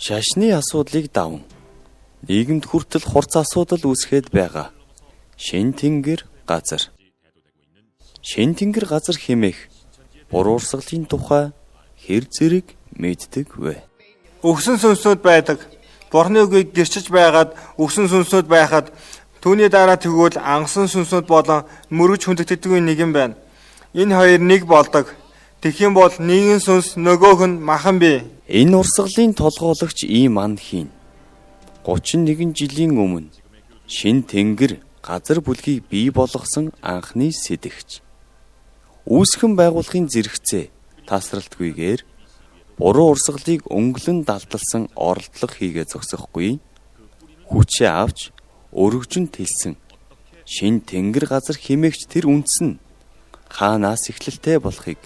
Шашны асуудлыг даван нийгэмд хүртэл хурц асуудал үүсгээд байгаа. Шин тэнгэр газар. Шин тэнгэр газар хэмээх буруу урсгалын тухай хэр зэрэг мэддэг вэ? Өгсөн сүнснүүд байдаг. Бурхны үгийг гэрчиж байгаад өгсөн сүнснүүд байхад түүний дараа тэгвэл ангасан сүнснүүд болон мөрөж хүндэгддэг нэгэн байна. Энэ хоёр нэг болдог. Тэгхийн бол нэгэн сүнс нөгөөх нь махан бий. Энэ урсгалын толгойлогч ийм ан хийн. 31 жилийн өмнө шин тэнгэр газар бүлгийг бий болгосон анхны сэтгч. Үүсгэн байгуулахын зэрэгцээ тасралтгүйгээр буруу урсгалыг өнгөлөн далдалсан оролдлого хийгээ зогсохгүй. Хүчээ авч өргөжин тэлсэн шин тэнгэр газар хэмээгч тэр үндэс нь хаанаас эхлэлтэй болохыг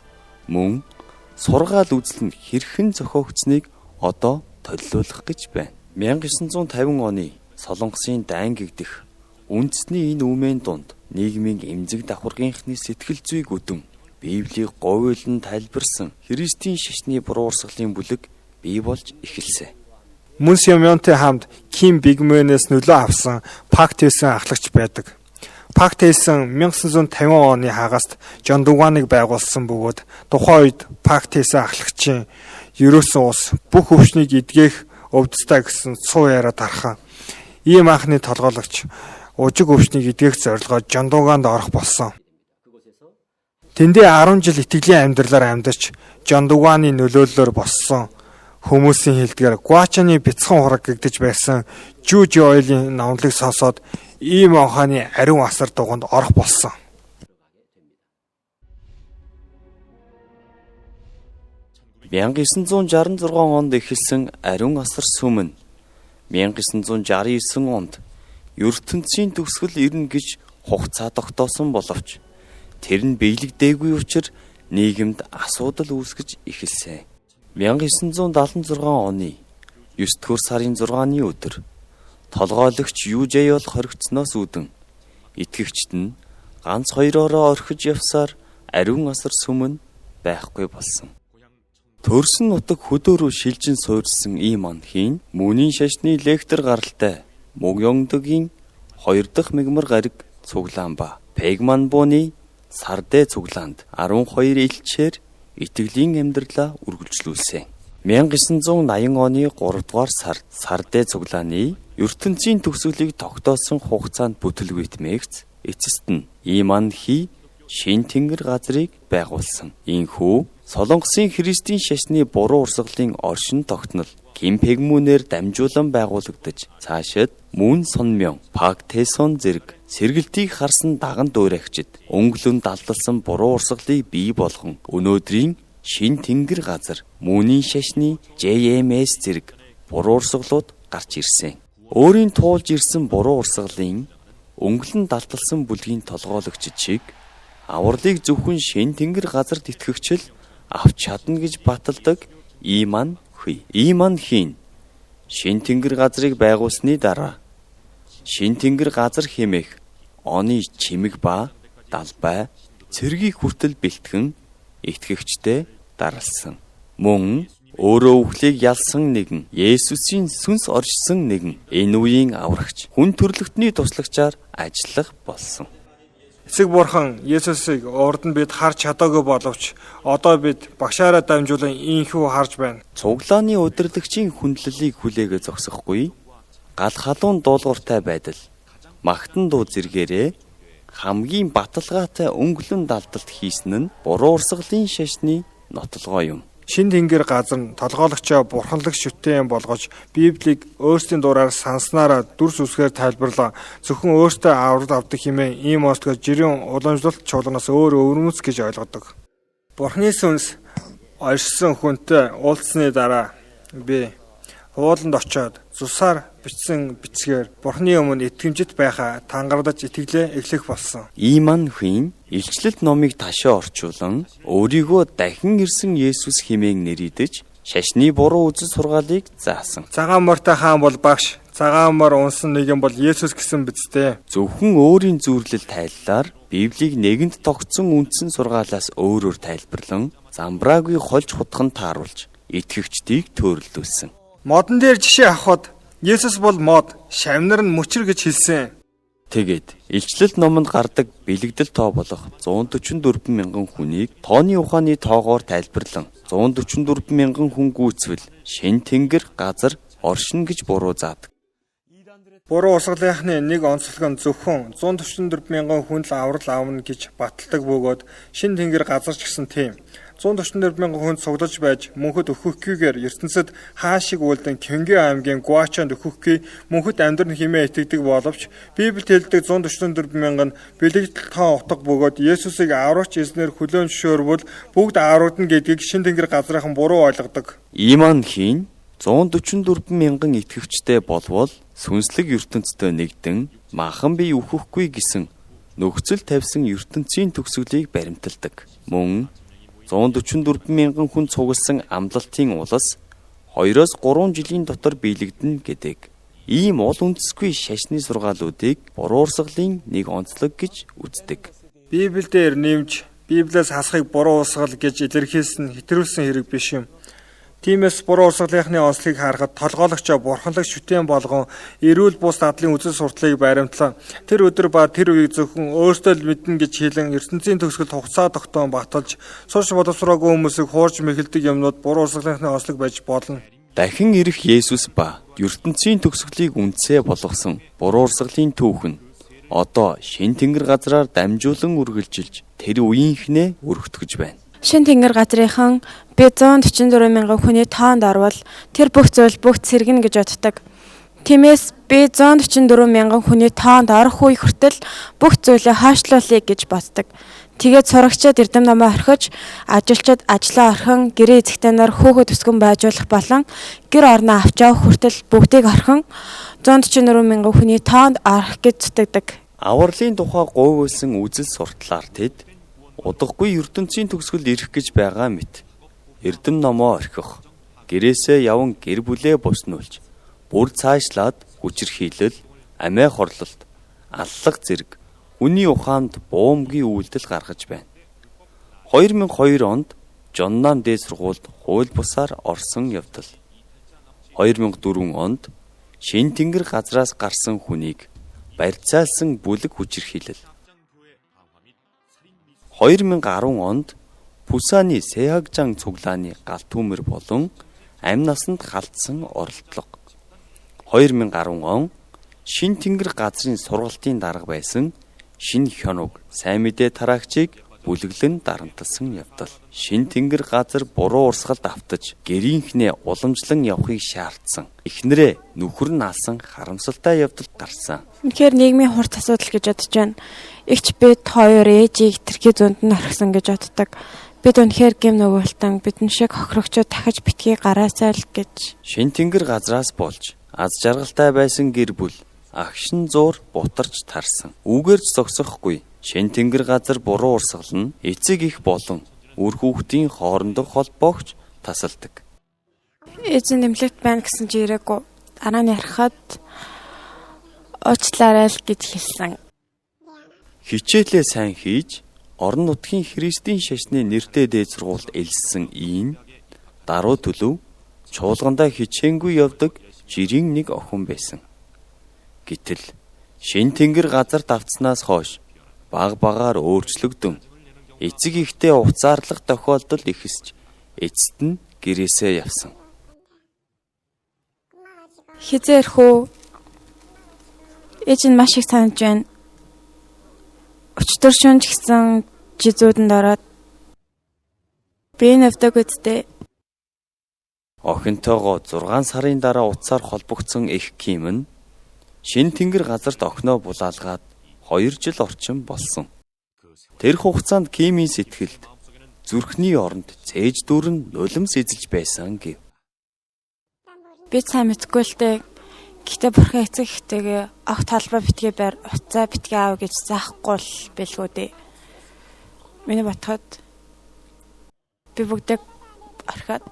мөн сургаал үзэл нь хэрхэн зохиогдсныг одоо төлөвлөх гэж байна. 1950 оны Солонгосын дайн гэгдэх үндэсний энэ үмэн дунд нийгмийн эмзэг давхаргийнхны сэтгэл зүйг өдөн Библийг говьлон тайлбарсан Христийн шашны буруу урсгалын бүлэг бий болж эхэлсэн. Мөн Симеонтэй хамт Ким Бигмэнээс нөлөө авсан Пакт хийсэн ахлагч байдаг. Пакт хийсэн 1950 оны хагаст Жон Дуганыг байгуулсан бөгөөд тухайн үед Пакт хийсэн ахлагчийн ерөөсөн ус бүх өвчнийг эдгэх өвдөстэй гэсэн цуу яриа тархан. Ийм анхны толгойлогч ужиг өвчнийг эдгэх зорилгоор Жон Дуганд орох болсон. Тэндээ 10 жил итгэлийн амьдралаар амьдарч Жон Дуганы нөлөөллөөр боссон хүмүүсийн хэлдгээр Гуачаны бяцхан хураг гэгдэж байсан Жужи ойлын номлыг сонсоод ийм ухааны ариун асар дуганд орох болсон. (1966 онд эхэлсэн ариун асар сүм нь 1969 онд ертөнцийн төгсгөл ирнэ гэж хугацаа тогтоосон боловч тэр нь биелэгдээгүй учраас нийгэмд асуудал үүсгэж эхэлсэн. 1976 оны 9-р сарын 6-ны өдөр толгойлогч UJ-ол хоригдсноос үүдэн итгэгчд нь ганц хоёроо орхиж явсаар ариун асар сүм нь байхгүй болсон. Төрсөн нутаг хөдөөрөө шилжин суурьсан ийм анхийн Мөнийн шашны лектор гаралтай Мөгёнгдөгийн 2 дахь мигмар гариг цуглаан ба Пегманбоны Сардэ цуглаанд 12 элчээр итгэлийн амьдралаа үргэлжлүүлсэн. 1980 оны 3 дугаар сард Сардэ цуглааны ертөнцийн төгсгөлийг тогтоосон хугацаанд бүтлгүйтмэгц эцэст нь ийм анхи шин тэнгэр газрыг байгуулсан. Ийхүү Солонгосын Христийн шашны буруу урсгалын оршин тогтнол Ким Пегмүнээр дамжуулан байгуулагдаж цаашид Мөн Сонмён, Пак Тэсон зэрэг сэргэлтийг харсан даган дуурайгчид өнгөлөн далдалсан буруу урсгалыг бий болгон өнөөдрийн шин тэнгэр газар Мөнийн шашны JMS зэрэг буруу урсгалууд гарч ирсэн. Өөрийн туулж ирсэн буруу урсгалын өнгөлөн далдалсан бүлгийн толгойлогч шиг авралыг зөвхөн шин тэнгэр газарт итгэгчл авч чадна гэж баталдаг ийм ан хийн шин тэнгэр газрыг байгуулсны дараа шин тэнгэр газар хэмээх оны чимэг ба далбай цэргийг хүртэл бэлтгэн итгэгчтэй даралсан. Мөн өөрөө үхлийг ялсан нэгэн Есүсийн сүнс оршсон нэгэн энэ үеийн аврагч хүн төрлөختний туслагчаар ажиллах болсон. Эцэг бурхан Есүсийг урд нь бид харж чадаагүй боловч одоо бид багшаараа дамжуулан ийхүү харж байна. Цуглааны удирдагчийн хүндлэлийг хүлээгээ зогсохгүй гал халуун дуулууртай байдал магтан дуу зэргээрээ хамгийн баталгаатай өнгөлөн далдалт хийсэн нь буруу урсгалын шашны нотлогоо юм. Шин тэнгэр газар нь толгойлогчоо бурханлаг шүтэн болгож Библийг өөрсдийн дураар санснараа дүрс үсгээр тайлбарлаа. Зөвхөн өөртөө аврал авдаг хэмээн ийм остгоо жирийн уламжлалт чуулганаас өөр өвөрмөц гэж ойлгодог. Бурхны сүнс оршсон хүнтэй уулзсны дараа би хууланд очиод цусаар бичсэн бичгээр Бурхны өмнө итгэмжит байхаа тангардаж итгэлээ эхлэх болсон. Ийм анхийн илчлэлт номыг ташаа орчуулан өөрийгөө дахин ирсэн Есүс хэмээн нэрийдэж шашны буруу үзэл сургаалыг заасан. Цагаан морьтой хаан бол багш, цагаан морь унсан нэгэн бол Есүс гэсэн бидтэй. Зөвхөн өөрийн зүйрлэл тайллаар Библийг нэгэнд тогтсон үндсэн сургаалаас өөрөөр тайлбарлан замбраагүй холж хутган тааруулж итгэгчдийг төөрөлдүүлсэн. Модон дээр жишээ авахад Есүс бол мод, шавнар нь мөчр гэж хэлсэн. Тэгээд илчлэл номонд гардаг бэлэгдэл тоо болох 144 мянган хүнийг тооны ухааны тоогоор тайлбарлан 144 мянган хүн гүйцвэл шин тэнгэр газар оршин гэж буруу заадаг. Буруу урсгалынхны нэг онцлог нь зөвхөн 144 мянган хүн л аврал авна гэж баталдаг бөгөөд шин тэнгэр газар ч гэсэн тийм. 144 мянган хүн цуглаж байж мөнхөд өөхөхгүйгээр ертөнцид хаашиг үлдэн Кёнгё аймгийн Гуачанд өөхөхгүй мөнхөд амьдрын хэмээн итгэдэг боловч Библиэд хэлдэг 144 мянган бэлэгдэл тоо утга бөгөөд Есүсийг аврагч эзнэр хүлээн зөвшөөрвөл бүгд аврагдана гэдгийг шин тэнгэр газрынхан буруу ойлгодог. Ийман хийн 144 мянган итгэвчтэй болвол сүнслэг ертөнцтэй нэгдэн махан бие өөхөхгүй гэсэн нөхцөл тавьсан ертөнцийн төгсгөлийг баримталдаг. Мөн 144 мянган хүн цугласан амлалтын улс 2-3 жилийн дотор биелэгдэнэ гэдэг. Ийм ол үндэсгүй шашны сургаалуудыг буруу урсгалын нэг онцлог гэж үздэг. Библиэлд нэмж Библиэс хасахыг буруу урсгал гэж илэрхийлсэн хэтрүүлсэн хэрэг биш юм. Тиймээс буруу урсгалынхны онцлогийг харахад толгойлогчоо бурханлаг шүтэн болгон эрүүл бус дадлын үзэл сурталыг баримтлан тэр өдөр ба тэр үеийг зөвхөн өөртөө л мэднэ гэж хэлэн ертөнцийн төгсгөлд хугацаа тогтоон баталж сурч боловсроогүй хүмүүсийг хуурж мэхэлдэг юмнууд буруу урсгалынхны онцлог байж болно. Дахин ирэх Есүс ба ертөнцийн төгсгөлийг үндсээ болгосон буруу урсгалын түүх нь одоо шин тэнгэр газраар дамжуулан үргэлжилж тэр үеийнхнээ өргөтгөж байна. Шин тэнгэр газрынхан би 144 мянган хүний тоонд орвол тэр бүх зүйл бүгд сэргэнэ гэж боддог. Тиймээс би 144 мянган хүний тоонд орох үе хүртэл бүх зүйлээ хойшлуулъя гэж боддог. Тэгээд сурагчид эрдэм намаа орхиж, ажилчид ажлаа орхин, гэрээ эзэгтэйнээр хөөгөө төсгөн байжуулах болон гэр орноо авч явах хүртэл бүгдийг орхин 144 мянган хүний тоонд орох гэж зүтгэдэг. Авралын тухай говьүүлсэн үзэл сурталаар тэд удахгүй ертөнцийн төгсгөл ирэх гэж байгаа мэт. Эрдэм номоо орхих, гэрээсээ яван гэр бүлээ буснуулж, бүр цаашлаад хүчирхийлэл, амиа хорлолт, аллах зэрэг үний ухаанд буумгийн үйлдэл гаргаж байна. 2002 онд Жоннам дээд сургуульд хууль бусаар орсон явдал. 2004 онд шин тэнгэр газраас гарсан хүнийг барьцаалсан бүлэг хүчирхийлэл. 2010 онд Пусаны Сэхагжан цуглааны галт түмэр болон амь насанд халтсан оролдлого. 2010 он шин тэнгэр газрын сургалтын дарга байсан Шин Хёнуг сайн мэдээ тараагчийг бүлэглэн дарамтлсан явдал. Шин тэнгэр газар буруу урсгалд автаж гэрийнхнээ уламжлан явахыг шаардсан. Эхнэрээ нүхэр нь алсан харамсалтай явдал гарсан. Үнэхээр нийгмийн хурц асуудал гэж бодож байна. Игч бид хоёр ээжийг тэрхий зүүнд нь орхисон гэж боддог. Бид үнэхээр гэм нөгөөлтөн бидэн шиг хохирогчод дахиж битгий гараасай л гэж. Шин тэнгэр газраас болж аз жаргалтай байсан гэр бүл агшин зуур бутарч тарсан. Үүгээрч зогсохгүй. Шин тэнгэр газар буруу урсгал нь эцэг их болон үр хүүхдийн хоорондох холбоогч тасалдаг. Эзэн нэмлэгт байна гэсэн чи ирээгүй. Дараа нь ярахад уучлаарай л гэж хэлсэн. Хичээлээ сайн хийж, орон нутгийн Христийн шашны нэртэй дээд сургуульд элссэн ийн даруй төлөв чуулгандаа хичээнгүй явдаг жирийн нэг охин байсан. Гэтэл шин тэнгэр газар давтснаас хойш баг багаар өөрчлөгдөн эцэг ихтэй уцаарлах тохиолдол ихсэж эцэст нь гэрээсээ явсан. Хизээ ирэх үү? Ээж нь маш их санаж байна. Өчтөр шөнө гэсэн жизүүдэнд ороод би навдаг үсттэй. Охинтойгоо 6 сарын дараа утсаар холбогдсон эх Ким нь шин тэнгэр газарт охиноо булаалгаад 2 жил орчим болсон. Тэр хугацаанд Кимийн сэтгэлд зүрхний оронд цээж дүрэн нулимс эзэлж байсан гэв. Би сайн мэдгүй л дээ. Гэхдээ бурхан эцэг ихтэйгээ огт талбай битгий байр уцаа битгий аав гэж заахгүй л бэлгүү дээ. Миний батхад би бүгдээ орхиод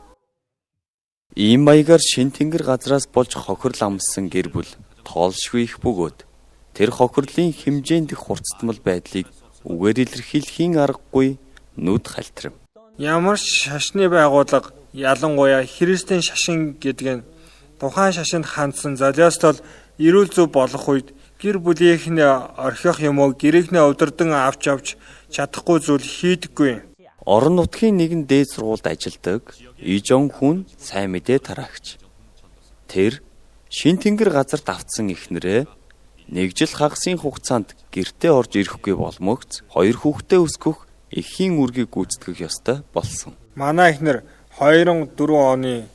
Ийм маягаар шин тэнгэр газраас болж хохирол амссан гэр бүл тоолшгүй их бөгөөд тэр хохирлын хэмжээнд их хурцтмал байдлыг үгээр илэрхийлэхийн аргагүй нүд халтрав. Ямар ч шашны байгууллага ялангуяа Христийн шашин гэдэг нь Тухайн шашинд хандсан золиостол эрүүл зөв болох үед гэр бүлийнхний орхих юм уу гэрийнхний удирдан авч чадахгүй зүйл хийдэггүй. Орон нутгийн нэгэн дээд сургуульд ажилладаг Ижон хүн сайн мэдээ тараагч. Тэр шин тэнгэр газарт автсан эхнэрээ нэг жил хагасын хугацаанд гэртээ орж ирэхгүй болмогц 2 хүүхдээ өсгөх эхийн үргийг гүйцэтгэх ёстой болсон. Манай эхнэр 2004 оны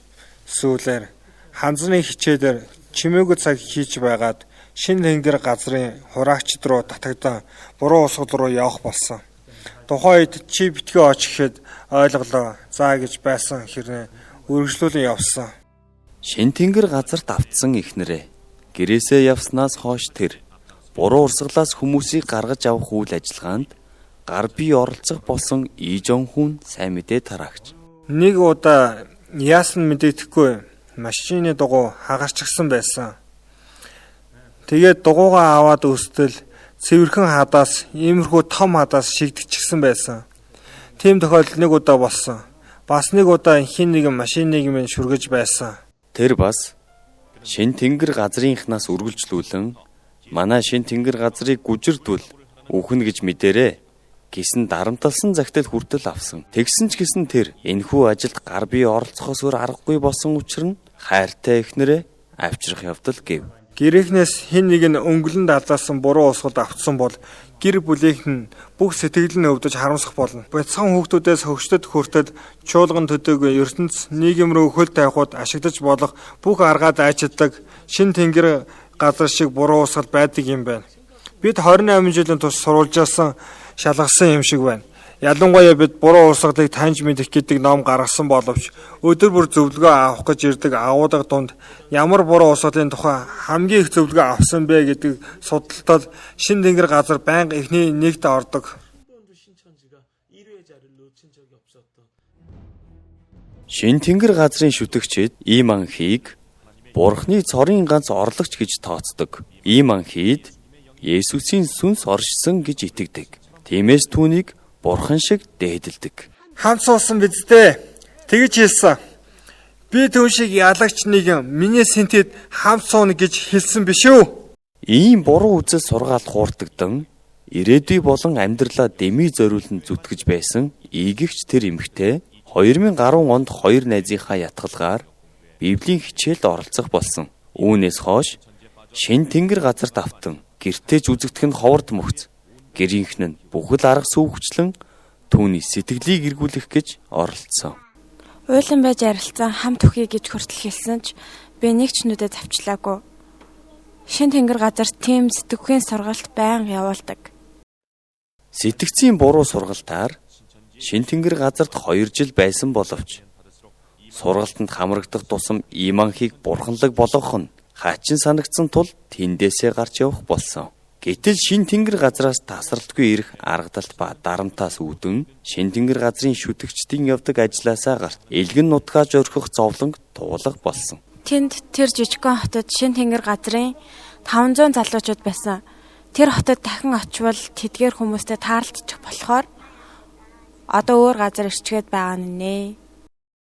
сүүлээр ханзны хичээлээр чимээгүй цаг хийж байгаад шин тэнгэр газрын хураагчд руу татагдан буруу усгал руу явах болсон. Тухайн үед чи битгий оч гэхэд ойлголоо. За гэж байсан хэрнээ үргэлжлүүлэн явсан. Шин тэнгэр газарт автсан эхнэрээ гэрээсээ явснаас хойш тэр буруу урсгалаас хүмүүсийг гаргаж авах үйл ажиллагаанд гар бие оролцох болсон Ижон хүн сайн мэдээ тараагч. Нэг удаа яасан мэдээхгүй машины дугуй хагарчихсан байсан. Тэгээд дугуйгаа аваад өсдөл цэвэрхэн хадаас иймэрхүү том хадаас шигдчихсэн байсан. Тийм тохиолдол нэг удаа болсон. Бас нэг удаа хин нэгэн машиныг минь шүргэж байсан. Тэр бас шин тэнгэр газрынхнаас үргэлжлүүлэн манай шин тэнгэр газрыг гүжирдвэл үхэн гэж мэдэрээ гисэн дарамтлсан захидал хүртэл авсан. Тэгсэн ч гэсэн тэр энэхүү ажилд гар бие оролцохоос өөр аргагүй болсон учраас нь хайртай эхнэрээ авчрах явдал гэв. Гэрээхнээс хин нэг нь өнгөлөнд алдаасан буруу усгалд автсан бол гэр бүлийнх нь бүх сэтгэл нь өвдөж харамсах болно. Бяцхан хүүхдүүдээс хөгшдөд хүртэл чуулган төдөөгүй ертөнц нийгэм рүү хөл тавихад ашиглаж болох бүх аргаад айчилдаг шин тэнгэр газар шиг буруу усгал байдаг юм байна. Бид 28 жилийн турш сурвалжаасан шалгасан юм шиг байна. Ялангуяа бид буруу урсгалыг таньж мэдэх гэдэг ном гаргасан боловч өдөр бүр зөвлөгөө авах гэж ирдэг агуулга дунд ямар буруу урсгалын тухай хамгийн их зөвлөгөө авсан бэ гэдэг судалтад шин тэнгэр газар байнга эхний нэгт ордог. Шин тэнгэр газрын шүтгчид ийм анхийг Бурхны цорын ганц орлогч гэж тооцдог. Ийм анхийд Есүсийн сүнс оршсон гэж итгэдэг. Тиймээс түүнийг Бурхан шиг дээдэлдэг. Хамт суусан биз дээ. Тэгэж хэлсэн. Би түн шиг ялагч нэгэн миний сэнтэд хамт сууна гэж хэлсэн биш үү? Ийм буруу үзэл сургаалт хуурдагдан ирээдүй болон амьдралаа дэмий зориулан зүтгэж байсан ийгэгч тэр эмэгтэй 2010 онд 2 найзынхаа ятгалгаар Библийн хичээлд оролцох болсон. Үүнээс хойш шин тэнгэр газарт автан гэртеж үзэгдэх нь ховорд мөхц. Гэрийнхэн нь бүхэл арга сүүгчлэн түүний сэтгэлийг эргүүлэх гэж оролцсон. Уйлан байж арилцсан хамт өхий гэж хүртэл хэлсэн ч би нэг ч нүдэ завчлаагүй. Шин тэнгэр газар тийм сэтгүүхийн сургалт байнга явуулдаг. Сэтгцийн буруу сургалтаар шин тэнгэр газарт 2 жил байсан боловч сургалтанд хамрагдах тусам ийм анхийг бурханлаг болгох нь хаачин санагдсан тул тэндээсээ гарч явах болсон. Гэтэл шин тэнгэр газраас тасралтгүй ирэх аргадалт ба дарамтаас үүдэн шин тэнгэр газрын шүтгчдийн явдаг ажилласаа гарт элгэн нутгаач орхих зовлонг туулах болсон. Тэнд тэр жижигхэн хотод шин тэнгэр газрын 500 залуучууд байсан. Тэр хотод дахин очивол тэдгээр хүмүүстэй таарлцчих болохоор одоо өөр газар ирчгээд байгаа нэ.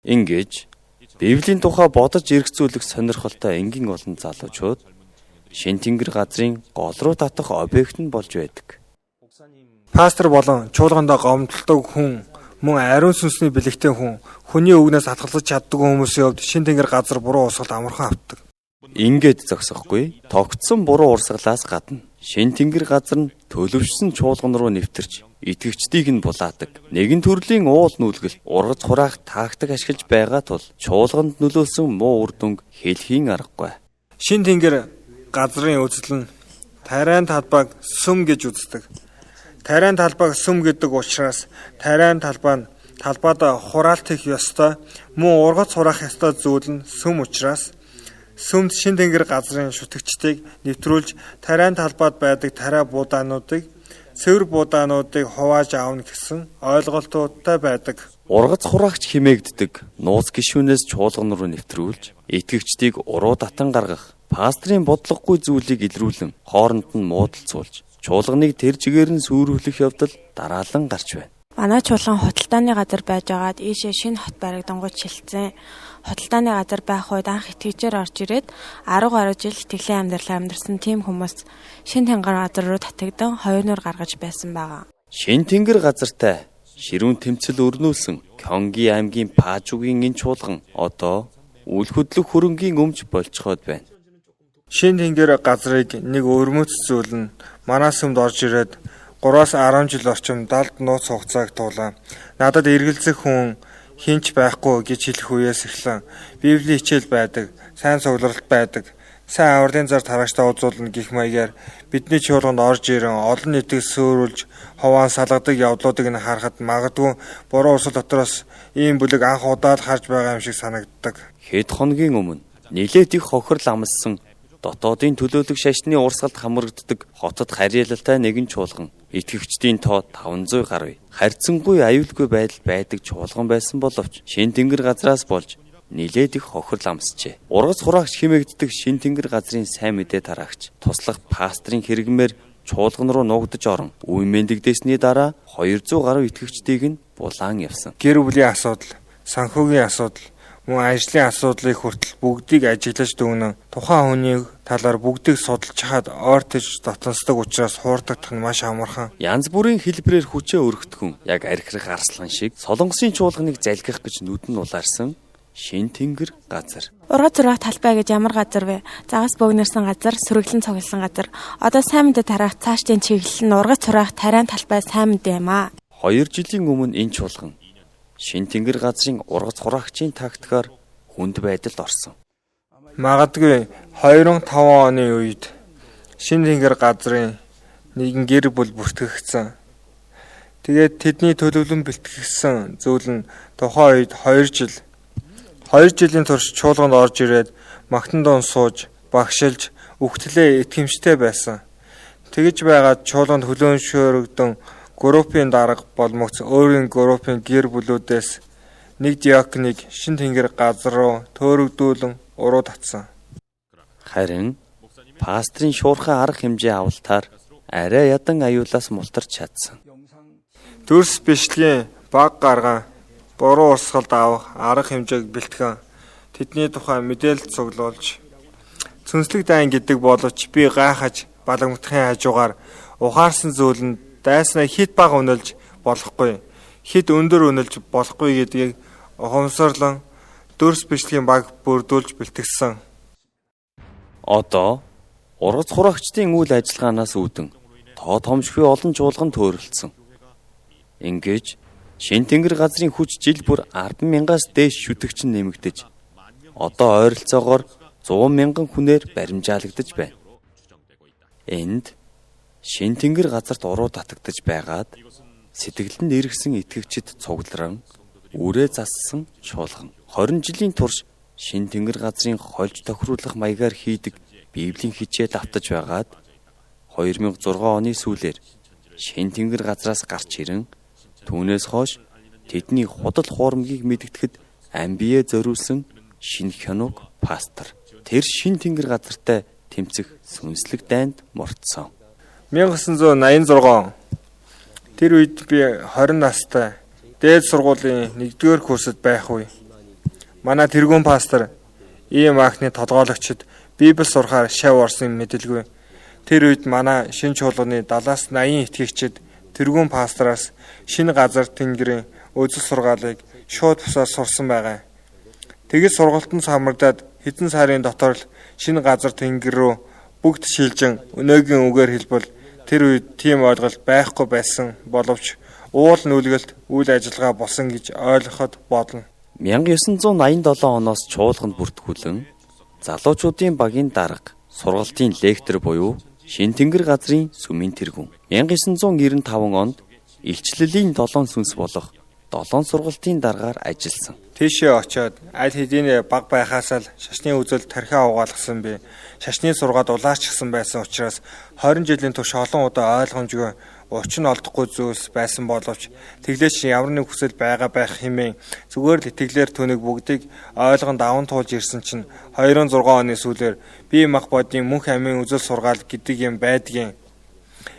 Ингэж Библийн тухай бодож эргцүүлэх сонирхолтой энгийн олон залуучууд шин тэнгэр газрын гол руу татах объект нь болж байдаг. Пастор болон чуулгандаа гомдолдог хүн, мөн ариун сүнсний бэлэгтэй хүн, хүний үгнээс атгалзаж чаддаг хүмүүсийн хувьд шин тэнгэр газар буруу урсгал амархан автдаг. Ингээд зогсохгүй тогтсон буруу урсгалаас гадна шин тэнгэр газар нь төлөвшсөн чуулган руу нэвтэрч итгэгчдийг нь булаадаг. Нэгэн төрлийн уул нүүлгэл ургац хураах тактик ашиглаж байгаа тул чуулганд нөлөөлсөн муу үр дүнг хэлхийн аргагүй. Шин тэнгэр газрын үзэл нь тариан талбайг сүм гэж үздэг. Тариан талбайг сүм гэдэг учраас тариан талбай нь талбайд хураалт хийх ёстой, мөн ургац хураах ёстой зүйл нь сүм учраас сүмд шин тэнгэр газрын шүтгчдийг нэвтрүүлж тариан талбайд байдаг тариа буудаануудыг цэвэр буудаануудыг хувааж аавна гэсэн ойлголтуудтай байдаг. Ургац хураагч хэмээгддэг нууц гишүүнээс чуулган руу нэвтрүүлж итгэгчдийг уруу татан гаргах пастрын бодлогогүй зүйлийг илрүүлэн хооронд нь муудалцуулж чуулганыг тэр чигээр нь сүрүүлэх явдал дараалан гарч байна. Манай чуулган худалдааны газар байж байгаад ийшээ шинэ хот баригдангууд шилжсэн. Худалдааны газар байх үед анх итгэгчээр орж ирээд 10 гаруй жил итгэлийн амьдралаа амьдарсан тийм хүмүүс шинэ тэнгэр газар руу татагдан хоёрноор гаргаж байсан байгаа. Шин тэнгэр газартай ширүүн тэмцэл өрнүүлсэн Кёнги аймгийн Пажугийн энэ чуулган одоо үл хөдлөх хөрөнгийн өмч болцоход байна. Шин тэнгэр газрыг нэг өрмөццүүлэн манаас өмнө орж ирээд 3-10 жил орчим далд нууц хугацааг туулаа. Надад эргэлзэх хүн хинч байхгүй гэж хэлэх үеэс эхлэн Библийн хичээл байдаг, сайн цугларалт байдаг, сайн авралын зар тарагчтай уулзуулна гэх маягаар бидний чуулганд орж ирэн олон нийтийг сөөрүүлж ховаан салгадаг явдлуудыг нь харахад магадгүй буруу урсгал дотроос ийм бүлэг анх удаа л харж байгаа юм шиг санагддаг. Хэд хоногийн өмнө нэлээд их хохирол амссан дотоодын төлөөлөх шашны урсгалд хамрагддаг хотод харьяалалтай нэгэн чуулган. Итгэгчдийн тоо 500 гаруй. Харьцангуй аюулгүй байдал байдаг чуулган байсан боловч шин тэнгэр газраас болж нилээд их хохирол амсжээ. Ургац хураагч хэмээгддэг шин тэнгэр газрын сайн мэдээ тараагч туслах пастрын хэрэгмээр чуулган руу нуугдаж орон үе мэндэгдсэний дараа 200 гаруй итгэгчдийг нь булаан явсан. Гэр бүлийн асуудал, санхүүгийн асуудал, мөн ажлын асуудлыг хүртэл бүгдийг ажиглаж дүгнэн тухайн хүний талаар бүгдийг судалж хаад ойртож дотносдог учраас хуурдагдах нь маш амархан. Янз бүрийн хэлбэрээр хүчээ өргөтгөн яг архирах арслан шиг Солонгосын чуулганыг залгих гэж нүд нь улаарсан шин тэнгэр газар. Ургац зураг талбай гэж ямар газар вэ? Загас бөгнөрсөн газар, сүрэглэн цугласан газар. Одоо сайн мэдээ тараах цаашдын чиглэл нь ургац зураг тариан талбай сайн мэдээ юм аа. 2 жилийн өмнө энэ чуулган шин тэнгэр газрын ургац хураагчийн тактикаар хүнд байдалд орсон. Магадгүй 2005 оны үед шин тэнгэр газрын нэгэн гэр бүл бүртгэгдсэн. Тэгээд тэдний төлөвлөн бэлтгэгдсэн зүйл нь тухайн үед 2 жилийн турш чуулганд орж ирээд магтан доон сууж, багшилж, үхтлээ итгэмжтэй байсан. Тэгж байгаад чуулганд хөлөөншөөрөгдөн группийн дарга болмогц өөрийн группийн гэр бүлүүдээс нэг диаконыг шин тэнгэр газар руу төөрөгдүүлэн уруу татсан. Харин пастрын шуурхай арга хэмжээ авалтаар арай ядан аюулаас мултарч чадсан. Төрс бичлэгийн баг гаргаан буруу урсгалд авах арга хэмжээг бэлтгэн тэдний тухай мэдээлэл цуглуулж цөнслөг дайн гэдэг боловч би гайхаж баламгтахын хажуугаар ухаарсан зүйл нь дайснаа хит бага өнөлж болохгүй, хит өндөр өнөлж болохгүй гэдгийг ухамсарлан дөрс бичлэгийн баг бүрдүүлж бэлтгэсэн. Одоо ургац хураагчдын үйл ажиллагаанаас үүдэн тоо томшгүй олон чуулган төөрөлдсөн. Ингэж шин тэнгэр газрын хүч жил бүр 10,000-аас дээш шүтгч нэмэгдэж одоо ойролцоогоор 100,000 хүнээр баримжаалагдаж байна. Энд шин тэнгэр газарт уруу татагдж байгаад сэтгэлд нь эргэсэн итгэгчид цугларан үрээ зассан чуулган. 20 жилийн турш шин тэнгэр газрын хольж тохируулах маягаар хийдэг Библийн хичээл автаж байгаад 2006 оны сүүлээр шин тэнгэр газраас гарч ирэн түүнээс хойш тэдний худал хуурмгийг мэдгэдэхэд амбие зориулсан шинэ хянуг пастор. Тэр шин тэнгэр газартай тэмцэх сүнслэг дайнд мордсон. 1986 тэр үед би 20 настай дээд сургуулийн 1-р курсд байх үе. Манай тэргүүн пастор ийм анхны толгойлогчид Библи сурахаар шав орсон мэдэлгүй. Тэр үед манай шинэ чуулганы 70-аас 80 итгэгчид тэргүүн пастораас шинэ газар тэнгэрийн үзэл сургаалыг шууд бусаар сурсан байгаа. Тэгж сургалтанд самрагдаад хэдэн сарын дотор л шинэ газар тэнгэр рүү бүгд шилжин өнөөгийн үгээр хэлбэл тэр үед тийм ойлголт байхгүй байсан боловч уул нүүлгэлт үйл ажиллагаа болсон гэж ойлгоход болно. 1987 оноос чуулганд бүртгүүлэн залуучуудын багийн дарга сургалтын лектор буюу шин тэнгэр газрын сүмийн тэргүүн 1995 онд илчлэлийн 7 сүнс болох 7 сургалтын даргаар ажилласан. Тийшээ очиод аль хэдийн баг байхаас л шашны үзэл тархиа угаалгасан би. Шашны сургаад улаарчсан байсан учраас 20 жилийн турш олон удаа ойлгомжгүй учир нь олдохгүй зүйлс байсан боловч тэглээч ямар нэг хүсэл байгаа байх хэмээн зүгээр л итгэлээр түүнийг бүгдийг ойлгонд даван туулж ирсэн чинь 2006 оны сүүлээр бие мах бодийн мөнх амийн үзэл сургаал гэдэг юм байдгийн.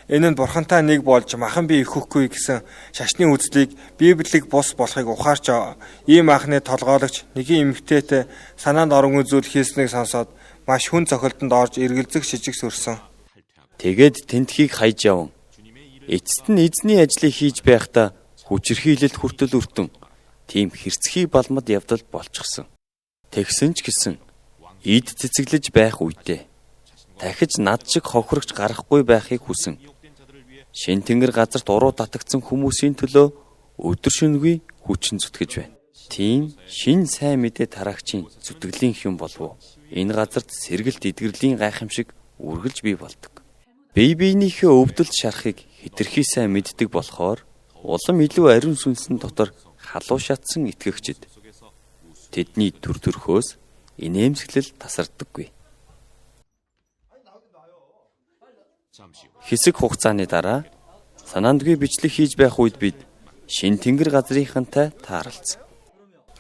Энэ нь бурхантай нэг болж махан би ихэхгүй гэсэн шашны үзлийг Библийг бус болохыг ухаарч ийм анхны толгойлогч нэгэн эмэгтэйтэй санаанд орон үзүүл хийснийг сонсоод маш хүн цохилтонд орж эргэлзэх шижиг сүрсэн. Тэгээд тентхийг хайж яван эцэст нь эзний ажлыг хийж байхдаа хүчирхийлэлд хүртэл өртөн тийм хэрцгий балмад явдал болчихсон. Тэгсэн ч гэсэн эд цэцэглэж байх үедээ дахиж над шиг хохирогч гарахгүй байхыг хүсэн. Шин тэнгэр газарт уруу татагдсан хүмүүсийн төлөө өдөр шөнөгүй хүчин зүтгэж байна. Тийм шин сайн мэдээ тараагчийн зүтгэлийн хэм болов. Энэ газарт сэргэлт эдгэрлийн гайхамшиг үргэлж бий болдог. Бие биенийхээ өвдөлт шарахыг хэтэрхий сайн мэддэг болохоор улам илүү ариун сүнсэн дотор халуун шатсан итгэгчид тэдний төр төрхөөс инээмсэглэл тасардаггүй. Хэсэг хугацааны дараа санаандгүй бичлэг хийж байх үед бид шин тэнгэр газрынхантай таарлцсан.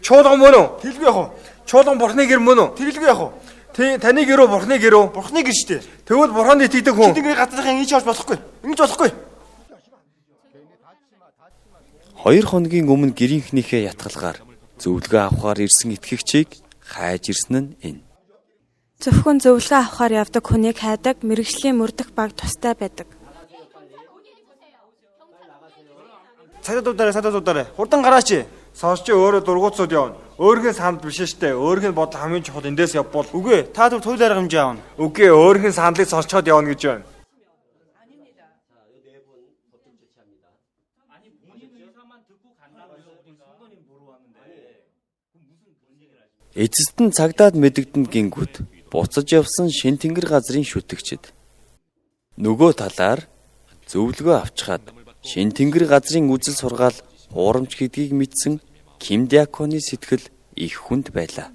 Чуулган мөн үү? Тэглгүй яах вэ? Чуулган бурхны гэр мөн үү? Тэглгүй яах вэ? Таны гэр үү, бурхны гэр үү? Бурхны гэр шүү дээ. Тэгвэл бурханд итгэдэг хүн. Тэнгэрийн газрынхаа ингэж болж болохгүй. Ингэж болохгүй. 2 хоногийн өмнө гэрийнхнийхээ ятгалгаар зөвлөгөө авахар ирсэн итгэгчийг хайж ирсэн нь энэ. Зөвхөн зөвлөгөө авахар явдаг хүнийг хайдаг мэрэгжлийн мөрдөх баг тустай байдаг. Цадуудаарай. Хурдан гараач. Сонсч өөрөө дургуутсууд явна. Өөргөө санд биш штэ. Өөргөө бодол хамгийн чухал эндээс явбал. Үгүй, та түр туйл арга хэмжээ аавна. Үгүй, өөргөө сандлыг сонсчоод явна гэж байна. Эцэст нь цагдаад мэдэгдэн гингүүд буцаж явсан шин тэнгэр газрын шүтгчид. Нөгөө талаар зөвлөгөө авчхаад шин тэнгэр газрын үзэл сургаал хуурамч гэдгийг мэдсэн Ким диаконы сэтгэл их хүнд байлаа.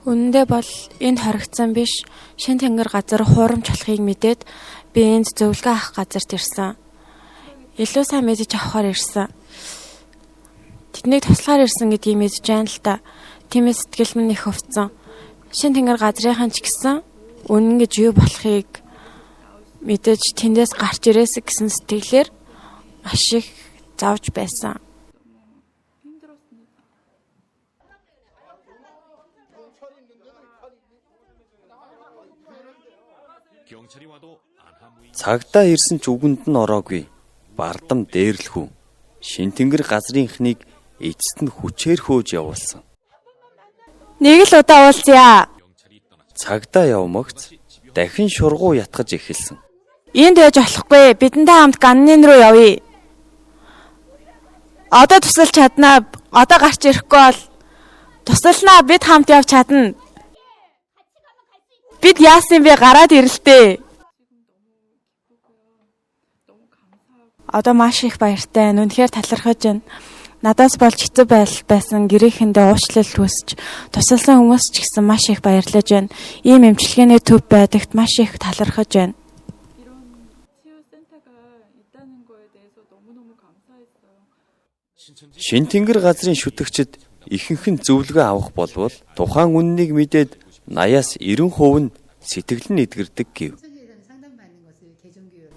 Үнэндээ бол энд хоригдсан биш шин тэнгэр газар хуурамч болохыг мэдээд би энд зөвлөгөө авах газарт ирсэн. Илүү сайн мэдэж авахар ирсэн. Тэднийг туслахаар ирсэн гэдгийг мэдэж байна л та. Тиймээс сэтгэл минь их өвцөн. Шин тэнгэр газрынхан ч гэсэн үнэн гэж юу болохыг мэдэж тэндээс гарч ирээсэй гэсэн сэтгэлээр маш их завж байсан. Цагдаа ирсэн ч үгэнд нь ороогүй. Бардам дээрлэхүү. Шин тэнгэр газрынхныг эцэст нь хүчээр хөөж явуулсан. Нэг л удаа уулзъя. Цагдаа явмагц дахин шургуу ятгаж эхэлсэн. Энд байж болохгүй. Бидэнтэй хамт ганнын руу явъя. Одоо тусалж чаднаа. Одоо гарч ирэхгүй бол тусалнаа. Бид хамт явж чадна. Бид яасан бэ? Гараад ирэлтээ. Одоо маш их баяртай. Үнэхээр талархаж байна. Надаас болж хэцүү байсан гэрээхэндээ уучлал хүсэж тусалсан хүмүүс ч гэсэн маш их баярлаж байна. Ийм эмчилгээний төв байдагт маш их талархаж байна. Шин тэнгэр газрын шүтгчид ихэнх нь зөвлөгөө авах болвол тухайн үннийг мэдээд 80-90% нь сэтгэл нь эдгэрдэг гэв.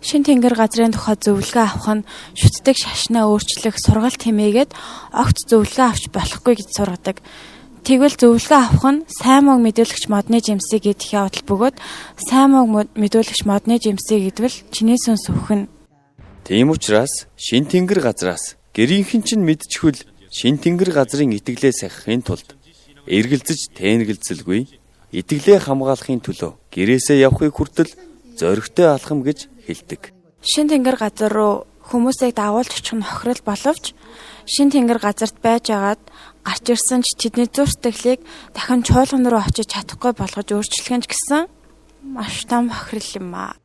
Шин тэнгэр газрын тухай зөвлөгөө авах нь шүтдэг шашнаа өөрчлөх сургалт хэмээгээд огт зөвлөгөө авч болохгүй гэж сургадаг. Тэгвэл зөвлөгөө авах нь сайн мог мэдүүлэгч модны жимсийг идэх явдал бөгөөд сайн мог мэдүүлэгч модны жимсийг идвэл чиний сүнс өвхөн. Тийм учраас шин тэнгэр газраас гэрийнхэн чинь мэдчихвэл шин тэнгэр газрын итгэлээ сахихын тулд эргэлзэж тэнэгэлзэлгүй итгэлээ хамгаалахын төлөө гэрээсээ явахыг хүртэл зоригтой алхам гэж хэлдэг. Шин тэнгэр газар руу хүмүүсийг дагуулж очих нь хохирол боловч шин тэнгэр газарт байж агаад гарч ирсэн ч тэдний зүрх сэтгэлийг дахин чуулган руу очиж чадахгүй болгож өөрчлөх нь ч гэсэн маш том хохирол юм аа.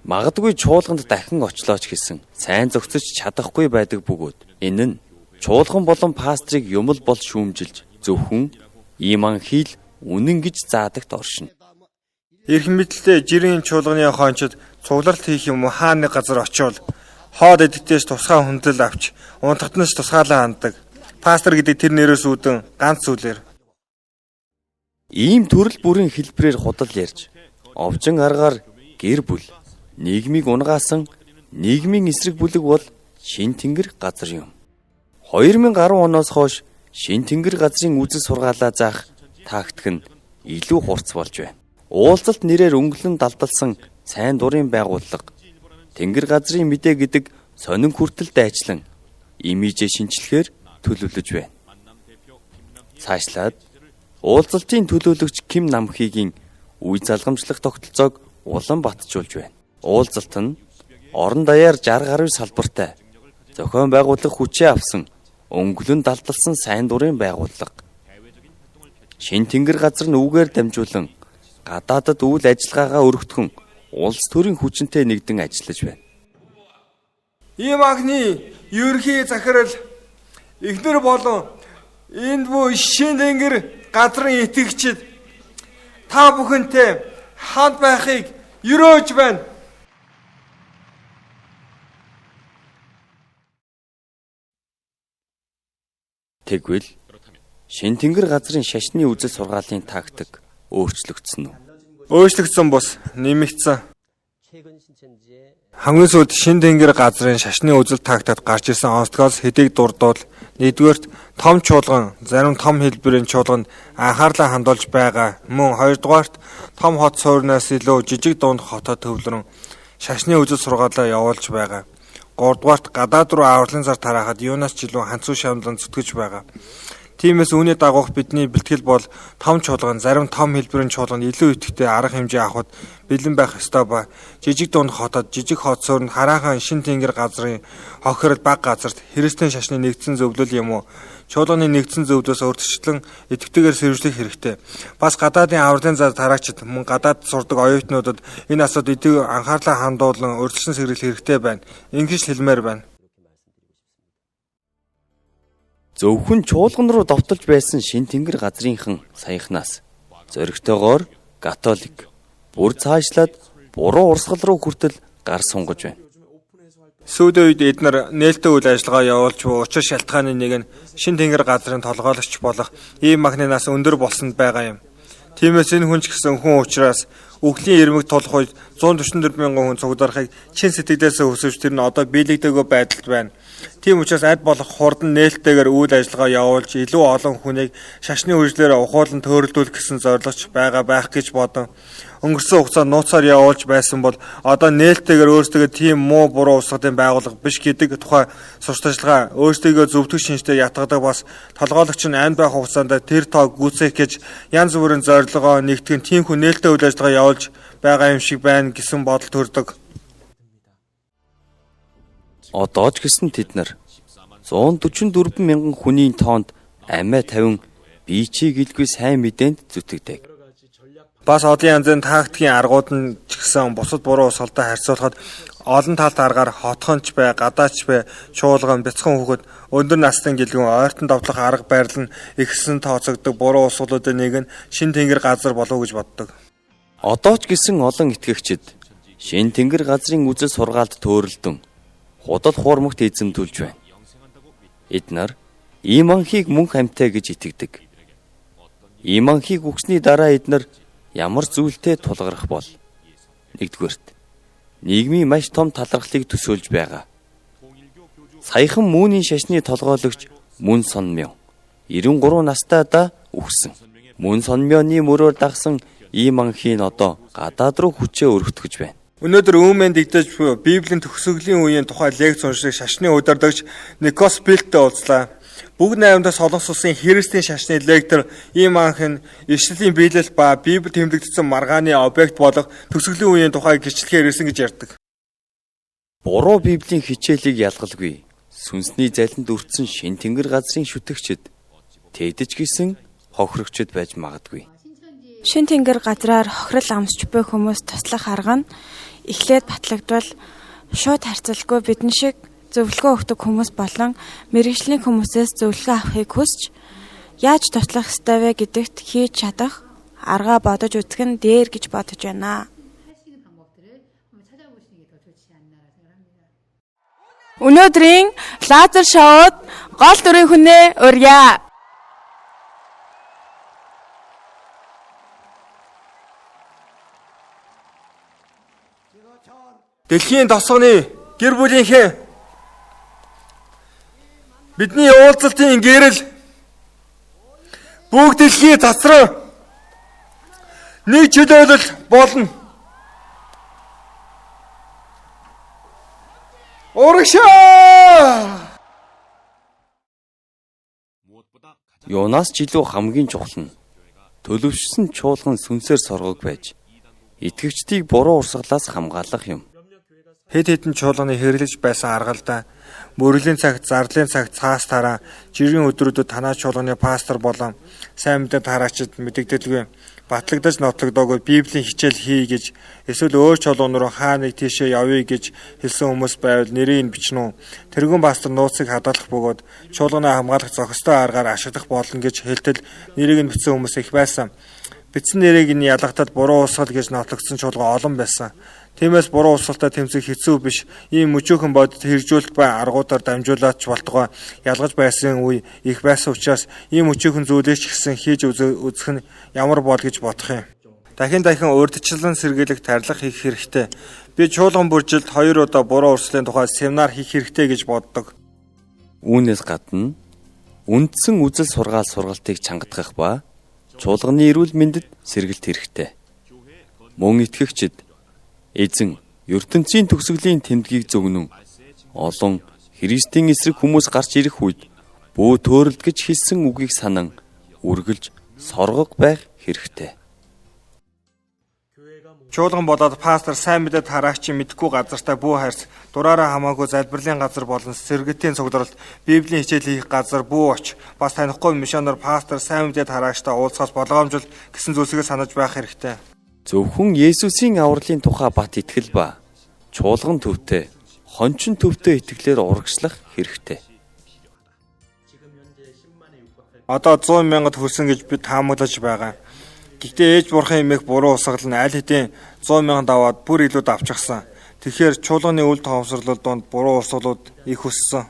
Магадгүй чуулганд дахин очлооч гэсэн сайн зохицож чадахгүй байдаг бөгөөд энэ нь чуулган болон пастрыг юмл бол шүүмжилж зөвхөн ийм анхийл үнэн гэж заадагт оршино. Ирэх мэдлээ жирийн чуулганы хончид цугларт хийх юм уу хааны газар очивол хоод эдэгтээс тусгай хүндлэл авч унтахт нь тусгаалаа ханддаг. Пастор гэдэг тэр нэрээс үүдэн ганц зүйлээр Ийм төрөл бүрийн хэлбэрээр худал ярьж, овжин аргаар гэр бүл, нийгмийг унгаасан нийгмийн эсрэг бүлэг бол Шин Тэнгэр газар юм. 2010 оноос хойш Шин Тэнгэр газрын үзэл сургаалаа заах тактик нь илүү хурц болж байна. Уулзалт нэрээр өнгөлөн далдалсан сайн дурын байгууллага Тэнгэр газрын мэдээ гэдэг сонин хүртэл дайчлан имижээ шинчлэхээр төлөвлөж байна. Цаашлаад уулзалтын төлөөлөгч Ким Намхигийн үе залгамжлах тогтолцоог улам батжуулж байна. Уулзалт нь орон даяар 60 гаруй салбартай зохион байгуулах хүчээ авсан өнгөлөн далдалсан сайн дурын байгууллага. Шин Тэнгэр газар нь үүгээр дамжуулан гадаадад үйл ажиллагаагаа өргөтгөн улс төрийн хүчинтэй нэгдэн ажиллаж байна. Ийм анхны ерөнхий захирал эхнэр болон энд буй Шин Тэнгэр газрын итгэгчид та бүхэнтэй хамт байхыг өрөөж байна. Тэгвэл Шин Тэнгэр газрын шашны үзэл сургаалын тактик өөрчлөгдсөн үү? Өөрчлөгдсөн бус нэмэгдсэн. Хамгийн сүүлд Шин Тэнгэр газрын шашны үзэл тактикад гарч ирсэн онцлогоос хэдийг дурдвал нэгдүгээрт том чуулган, зарим том хэлбэрийн чуулганд анхаарлаа хандуулж байгаа. Мөн хоёрдугаарт том хот суурнаас илүү жижиг дунд хотод төвлөрөн шашны үзэл сургаалаа явуулж байгаа. Гуравдугаарт гадаад руу авралын зар тараахад юунаас ч илүү ханцуу шамдлан зүтгэж байгаа. Тиймээс үүний дагуух бидний бэлтгэл бол том чуулган, зарим том хэлбэрийн чуулганд илүү идэвхтэй арга хэмжээ авахд бэлэн байх ёстой ба жижиг дунд хотод жижиг хот суурьнд хараахан Шин Тэнгэр газрын хохирол баг газарт христийн шашны нэгдсэн зөвлөл юм уу? Чуулганы нэгдсэн зөвлөөс өөрчлөлтөн идэвхтэйгээр сэрвжлэх хэрэгтэй. Бас гадаадын авралын зар тараагчид мөн гадаад сурдаг оюутнуудад энэ асуудал идэв анхаарлаа хандуулан өөрчлөлтөн сэргийлэх хэрэгтэй байна. Ингэж хэлмээр байна. Зөвхөн чуулган руу довтолж байсан Шин Тэнгэр газрынхан саяхнаас зоригтойгоор католик бүр цаашлаад буруу урсгал руу хүртэл гар сунгаж байна. Сүүлийн үед эдгээр нээлттэй үйл ажиллагаа явуулж буй учир шалтгааны нэг нь Шин Тэнгэр газрын толгойлогч болох ийм махнаас өндөр болсонд байгаа юм. Тиймээс энэ хүн ч гэсэн хүн учраас өвглийн ирмэг тулах үед 144 мянган хүн цугдарахыг чин сэтгэлдээс өсөж тэр нь одоо биелэгдээгүй байдалд байна. Тийм учраас аль болох хурдан нээлттэйгээр үйл ажиллагаа явуулж илүү олон хүнийг шашны үржлээр ухуулан төөрөлдүүлэх гэсэн зорилгоч байгаа байх гэж бодон өнгөрсөн хугацаанд нууцаар явуулж байсан бол одоо нээлттэйгээр өөрсдөө тийм муу буруу усгатын байгууллага биш гэдэг тухай сурч ажиллагаа өөрсдөө зөвтгөх шинжтэй ятгадаг бас толгойлогч нь амь байх хугацаанд тэр тоог гүйцээх гэж янз бүрийн зорилгоо нэгтгэн тиймхүү нээлттэй үйл ажиллагаа явуулж байгаа юм шиг байна гэсэн бодол төрдөг. Одоо ч гэсэн тэд нар 144 мянган хүний тоонд амиа тавин бие чи гэлгүй сайн мэдээнд зүтгэдэг. Бас олон янзын тактикийн аргууд нь ч гэсэн бусад буруу усгалтай харьцуулахад олон талт аргаар хотхонч бай, гадаач бай, чуулган, бяцхан хүүхэд, өндөр насны гэлгүүн ойртон давтлах арга барил нь ихсэн тооцогддог буруу усгалуудын нэг нь Шин Тэнгэр газар болов уу гэж боддог. Одоо ч гэсэн олон итгэгчид Шин Тэнгэр газрын үзэл сургаалд төөрөлдөн худал хуурмагт эзэмдүүлж байна. Эднэр ийм анхийг мөнх амьтаа гэж итгэдэг. Ийм анхийг өгсний дараа эднэр ямар зүйлтэй тулгарх бол? Нэгдүгээрт нийгмийн маш том талархлыг төсөөлж байгаа. Саяхан Мөнийн шашны толгойлогч Мөн Сонмё 93 настайдаа үхсэн. Мөн Сонмёны мөрөөр дагсан ийм анхийг одоо гадаад руу хүчээ өргөтгөж байна. Өнөөдөр Өмнөд дэгдэж буй Библийн төгсгөлийн үеийн тухай лекц унших шашны удирдагч Никос Пилттэй уулзлаа. Бүгд найрамдаа Солонгос улсын христийн шашны лектор ийм анх нь ишлэлийн биелэл ба Библи тэмдэгдсэн маргааны объект болох төгсгөлийн үеийн тухай гэрчлэхээр ирсэн гэж ярьдаг. Буруу Библийн хичээлийг ялгалгүй сүнсний залинд өртсөн Шин Тэнгэр газрын шүтгчид тэдэж гисэн хохирогчд байж магадгүй. Шин Тэнгэр газраар хохирол амсч буй хүмүүс туслах арга нь эхлээд батлагдвал шууд харьцалгүй бидэн шиг зөвлөгөө өгдөг хүмүүс болон мэргэжлийн хүмүүсээс зөвлөгөө авахыг хүсч яаж туслах ёстой вэ гэдэгт хийж чадах арга бодож үзэх нь дээр гэж бодож байна. Өнөөдрийн лазер шоуд гол дүрийн хүнээ урья. Дэлхийн тосгоны гэр бүлийнхээ бидний уулзалтын гэрэл бүгд дэлхийн цацраа нэг чөлөөлөл болно. Урагшаа! Юунаас ч илүү хамгийн чухал нь төлөвшсөн чуулган сүнсээр соргог байж итгэгчдийг буруу урсгалаас хамгаалах юм. Хэд хэдэн чуулганы хэрэглэж байсан аргалдаа мөрөлийн цагт, зарлын цагт цаас тараа, жирийн өдрүүдэд танаа чуулганы пастор болон сайн мэдээ тараагчид мэдэгдэлгүй, батлагдаж нотлогдоогүй Библийн хичээл хий гэж эсвэл өөр чуулган руу хаа нэг тийшээ явъя гэж хэлсэн хүмүүс байвал нэрийг бичнэ үү? Тэрүүн пастор нууцыг хадгалах бөгөөд чуулганаа хамгаалах зохистой аргаар ашиглах болно гэж хэлтэл нэрийг нь бичсэн хүмүүс их байсан. Бичсэн нэрийг нь ялгахтад буруу усгал гэж нотлогдсон чуулган олон байсан. Тиймээс буруу усгалтай тэмцэх хэцүү биш. Ийм мөчөөхөн бодит хэрэгжүүлэлт ба аргуудаар дамжуулаач болтгоо ялгаж байсан үе их байсан учраас ийм мөчөөхөн зүйлийг ч гэсэн хийж үзэх нь ямар бол гэж бодох юм. Дахин урьдчилан сэргийлэх тарлах хийх хэрэгтэй. Би чуулган бүржилд 2 удаа буруу урсгалын тухай семинар хийх хэрэгтэй гэж боддог. Үүнээс гадна үндсэн үзэл сургаалтыг чангадгах ба чуулганы эрүүл мэндэд сэргэлт хэрэгтэй. Мөн итгэгчид эзэн ертөнцийн төгсгөлийн тэмдгийг зөвгнөн олон Христийн эсрэг хүмүүс гарч ирэх үед бүү төөрөлд гэж хэлсэн үгийг санан үргэлж соргог байх хэрэгтэй. Чуулган болоод пастор сайн мэдээ тараагчийн мэдхгүй газартаа бүү хайрц, дураараа хамаагүй залбирлын газар болон сэргэтийн цугларалт, Библийн хичээл хийх газар бүү оч, бас танихгүй мишоноор пастор сайн мэдээ тараагчтай уулзахаас болгоомжл гэсэн зүйлсийг санаж байх хэрэгтэй. Зөвхөн Есүсийн авралын тухай бат итгэл ба чуулган төвтэй, хончин төвтэй итгэлээр урагшлах хэрэгтэй. Одоо 100,000 хүрсэн гэж бид таамаглаж байгаа. Гэхдээ ээж бурхан эмээх буруу усгал нь аль хэдийн 100,000 даваад бүр илүү давчихсан. Тэгэхээр чуулганы үл тоомсорлол донд буруу усгалууд их өссөн.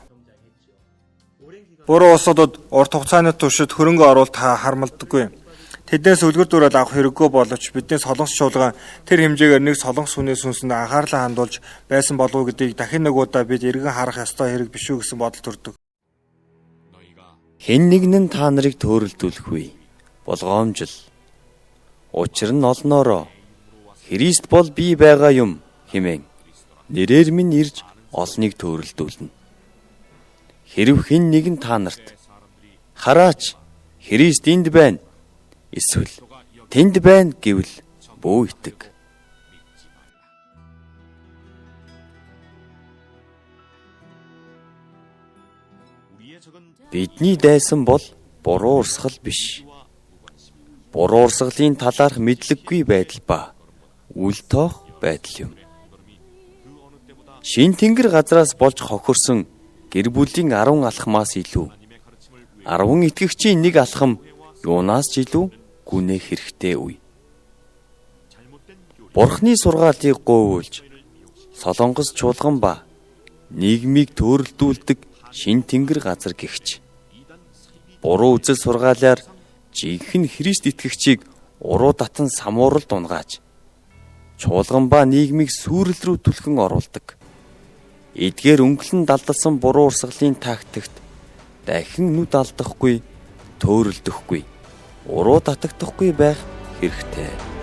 Буруу усгалууд урт хугацааны туршид хөрөнгө оруулалт харамлдаггүй. Тэднээс үлгэр дуурайл авах хэрэггүй боловч бидний солонгос чуулган тэр хэмжээгээр нэг солонгос хүний сүнсэнд анхаарлаа хандуулж байсан болов уу гэдгийг дахин нэг удаа бид эргэн харах ёстой хэрэг биш үү гэсэн бодол төрдөг. Хэн нэгэн нь та нарыг төөрөлдүүлэхгүй. Болгоомжл. Учир нь олноороо Христ бол би байгаа юм хэмээн нэрээр минь ирж олныг төөрөлдүүлнэ. Хэрв хэн нэгэн та нарт хараач Христ энд байна. Эсвэл тэнд байна гэвэл бөө итэг. Бидний дайсан бол буруу урсгал биш. Буруу урсгалын талаарх мэдлэггүй байдал ба үл тоох байдал юм. Шин тэнгэр газраас болж хохирсон гэр бүлийн 10 алхмаас илүү 10 итгэгчийн нэг алхам юунаас ч илүү гүнэх хэрэгтэй үе. Бурхны сургаалыг гойвуулж Солонгос чуулган ба нийгмийг төөрөлдүүлдэг шин тэнгэр газар гэгч. Буруу үзэл сургаалаар жинхэнэ Христ итгэгчийг уруу татан самууралд унгааж чуулган ба нийгмийг сүрэл рүү түлхэн оруулдаг. Эдгээр өнгөлн далдалсан буруу урсгалын тактикт дахин нүд алдахгүй, төөрөлдөхгүй, уруу татагдахгүй байх хэрэгтэй.